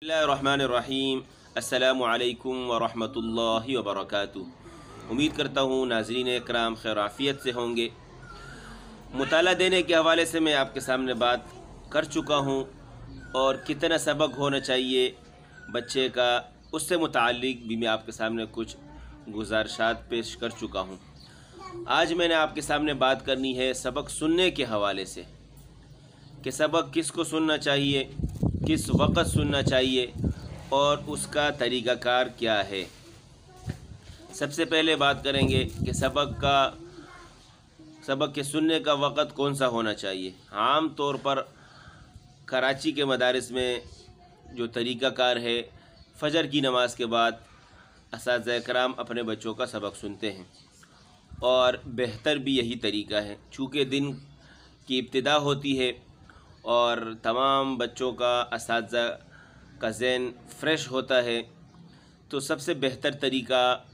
बिस्मिल्लाहिर्रहमानिर्रहीम। अस्सलामु अलैकुम वरहमतुल्लाहि वबरकातुहू। उम्मीद करता हूँ नाज़रीन इकराम खैर आफ़ियत से होंगे। मुताला देने के हवाले से मैं आपके सामने बात कर चुका हूँ और कितना सबक होना चाहिए बच्चे का, उससे मुताल्लिक़ भी मैं आपके सामने कुछ गुज़ारिशात पेश कर चुका हूँ। आज मैंने आपके सामने बात करनी है सबक सुनने के हवाले से कि सबक किसको सुनना चाहिए, किस वक़्त सुनना चाहिए और उसका तरीक़ाकार क्या है। सबसे पहले बात करेंगे कि सबक के सुनने का वक़्त कौन सा होना चाहिए। आम तौर पर कराची के मदारिस में जो तरीक़ाकार है, फ़जर की नमाज़ के बाद असातिज़ा कराम अपने बच्चों का सबक सुनते हैं और बेहतर भी यही तरीक़ा है। चूँकि दिन की इब्तिदा होती है और तमाम बच्चों का असातिज़ा का ज़हन फ्रेश होता है, तो सबसे बेहतर तरीक़ा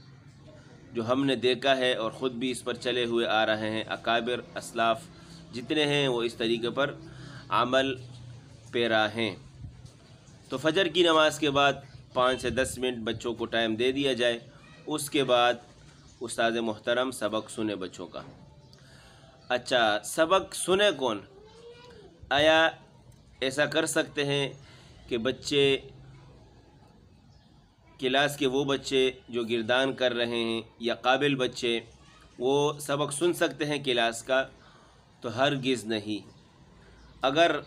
जो हमने देखा है और ख़ुद भी इस पर चले हुए आ रहे हैं, अकाबिर असलाफ़ जितने हैं वो इस तरीक़े पर अमल पेरा हैं। तो फ़जर की नमाज़ के बाद 5 से 10 मिनट बच्चों को टाइम दे दिया जाए, उसके बाद उस्ताद मोहतरम सबक सुने बच्चों का। अच्छा, सबक सुने कौन? आया ऐसा कर सकते हैं कि बच्चे क्लास के वो बच्चे जो गिरदान कर रहे हैं या काबिल बच्चे वो सबक सुन सकते हैं क्लास का? तो हरगिज़ नहीं। अगर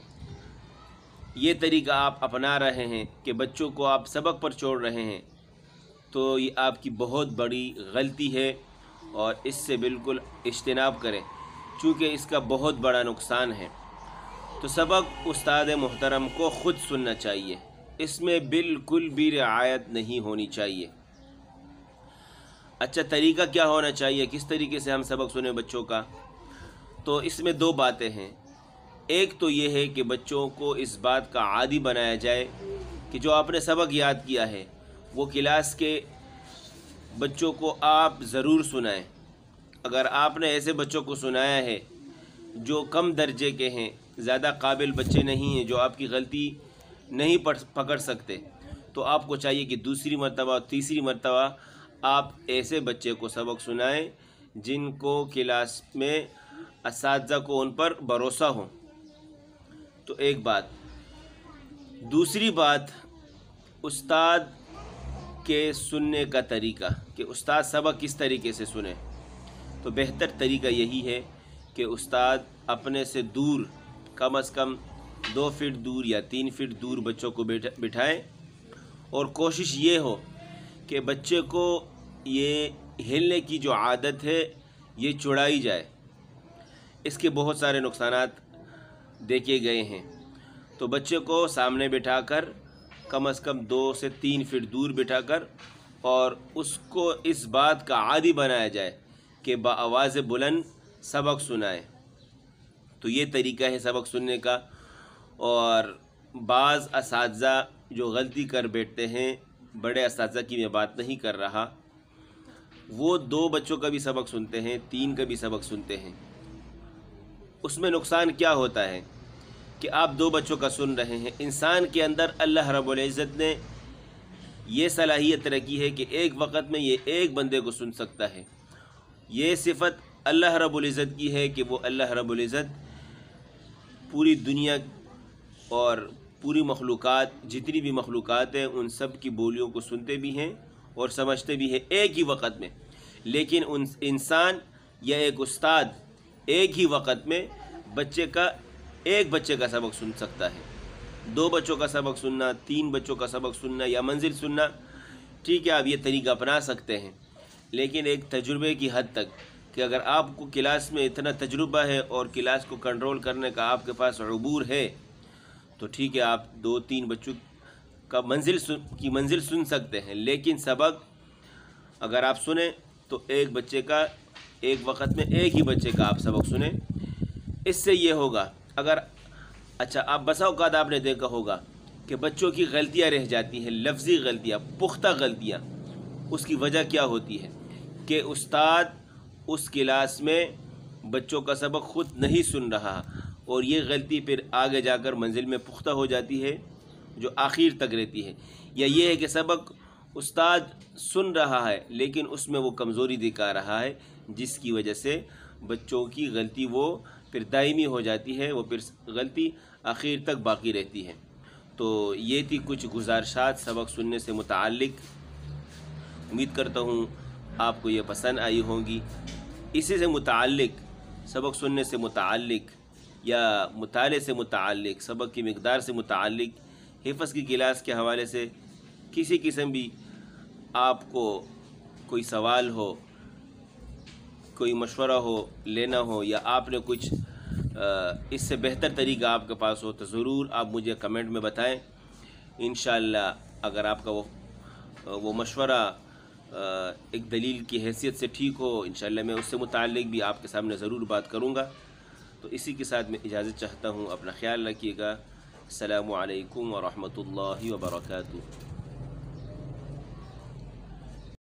ये तरीक़ा आप अपना रहे हैं कि बच्चों को आप सबक पर छोड़ रहे हैं, तो ये आपकी बहुत बड़ी गलती है और इससे बिल्कुल इज्तिनाब करें, चूँकि इसका बहुत बड़ा नुकसान है। तो सबक उस्ताद मोहतरम को ख़ुद सुनना चाहिए, इसमें बिल्कुल भी रियायत नहीं होनी चाहिए। अच्छा, तरीक़ा क्या होना चाहिए, किस तरीके से हम सबक सुने बच्चों का? तो इसमें दो बातें हैं। एक तो ये है कि बच्चों को इस बात का आदी बनाया जाए कि जो आपने सबक याद किया है वो क्लास के बच्चों को आप ज़रूर सुनाएं। अगर आपने ऐसे बच्चों को सुनाया है जो कम दर्जे के हैं, ज़्यादा काबिल बच्चे नहीं हैं, जो आपकी गलती नहीं पकड़ सकते, तो आपको चाहिए कि दूसरी मर्तबा और तीसरी मर्तबा आप ऐसे बच्चे को सबक सुनाएं जिनको क्लास में असातिज़ा को उन पर भरोसा हो। तो एक बात। दूसरी बात, उस्ताद के सुनने का तरीक़ा कि उस्ताद सबक किस तरीके से सुने। तो बेहतर तरीक़ा यही है कि उस्ताद अपने से दूर, कम से कम 2 फीट दूर या 3 फीट दूर बच्चों को बिठाएं और कोशिश ये हो कि बच्चे को ये हिलने की जो आदत है ये छुड़ाई जाए। इसके बहुत सारे नुकसानात देखे गए हैं। तो बच्चे को सामने बिठाकर कम से कम 2 से 3 फीट दूर बिठाकर और उसको इस बात का आदी बनाया जाए कि बाआवाज़ बुलंद सबक सुनाए। तो ये तरीक़ा है सबक सुनने का। और बाज़ असातिज़ा जो गलती कर बैठते हैं, बड़े असातिज़ा की मैं बात नहीं कर रहा, वो 2 बच्चों का भी सबक सुनते हैं, 3 का भी सबक सुनते हैं। उसमें नुकसान क्या होता है कि आप 2 बच्चों का सुन रहे हैं। इंसान के अंदर अल्लाह रब्बुल इज़्ज़त ने ये सलाहियत रखी है कि एक वक़्त में ये एक बंदे को सुन सकता है। ये सिफ़त अल्लाह रब्बुल इज़्ज़त की है कि वो अल्लाह रब्बुल इज़्ज़त पूरी दुनिया और पूरी मखलूक़ात, जितनी भी मखलूक़ात हैं, उन सब की बोलियों को सुनते भी हैं और समझते भी हैं एक ही वक़्त में। लेकिन उन इंसान या एक उस्ताद एक ही वक़्त में एक बच्चे का सबक सुन सकता है। 2 बच्चों का सबक सुनना, 3 बच्चों का सबक सुनना या मंजिल सुनना, ठीक है, आप ये तरीक़ा अपना सकते हैं, लेकिन एक तजुर्बे की हद तक कि अगर आपको क्लास में इतना तजुर्बा है और क्लास को कंट्रोल करने का आपके पास अबूर है, तो ठीक है, आप 2-3 बच्चों का मंजिल सुन सकते हैं। लेकिन सबक अगर आप सुने तो एक बच्चे का एक वक़्त में एक ही बच्चे का आप सबक सुने। इससे ये होगा, अगर अच्छा, आप बसा औक़ात आपने देखा होगा कि बच्चों की गलतियाँ रह जाती हैं, लफ्ज़ी गलतियाँ, पुख्ता गलतियाँ। उसकी वजह क्या होती है कि उस्ताद उस क्लास में बच्चों का सबक ख़ुद नहीं सुन रहा और ये गलती फिर आगे जाकर मंजिल में पुख्ता हो जाती है, جو آخر تک رہتی ہے، یا یہ ہے کہ سبق استاد سن رہا ہے لیکن اس میں وہ کمزوری دکھا رہا ہے، جس کی وجہ سے بچوں کی غلطی وہ پھر دائمی ہو جاتی ہے، وہ پھر غلطی آخر تک باقی رہتی ہے۔ تو یہ تھی کچھ گزارشات سبق سننے سے متعلق، امید کرتا ہوں آپ کو یہ پسند آئی ہوں گی۔ اسی سے متعلق، سبق سننے سے متعلق یا مطالعے سے متعلق، سبق کی مقدار سے متعلق، حفظ کی کلاس کے حوالے سے کسی قسم بھی آپ کو کوئی سوال ہو، کوئی مشورہ ہو لینا ہو، یا آپ نے کچھ اس سے بہتر طریقہ آپ کے پاس ہو تو ضرور آپ مجھے کمنٹ میں بتائیں۔ انشاءاللہ اگر آپ کا وہ مشورہ ایک دلیل کی حیثیت سے ٹھیک ہو، انشاءاللہ میں اس سے متعلق بھی آپ کے سامنے ضرور بات کروں گا۔ تو اسی کے ساتھ میں اجازت چاہتا ہوں، اپنا خیال رکھیے گا۔ السلام علیکم ورحمۃ اللہ وبرکاتہ۔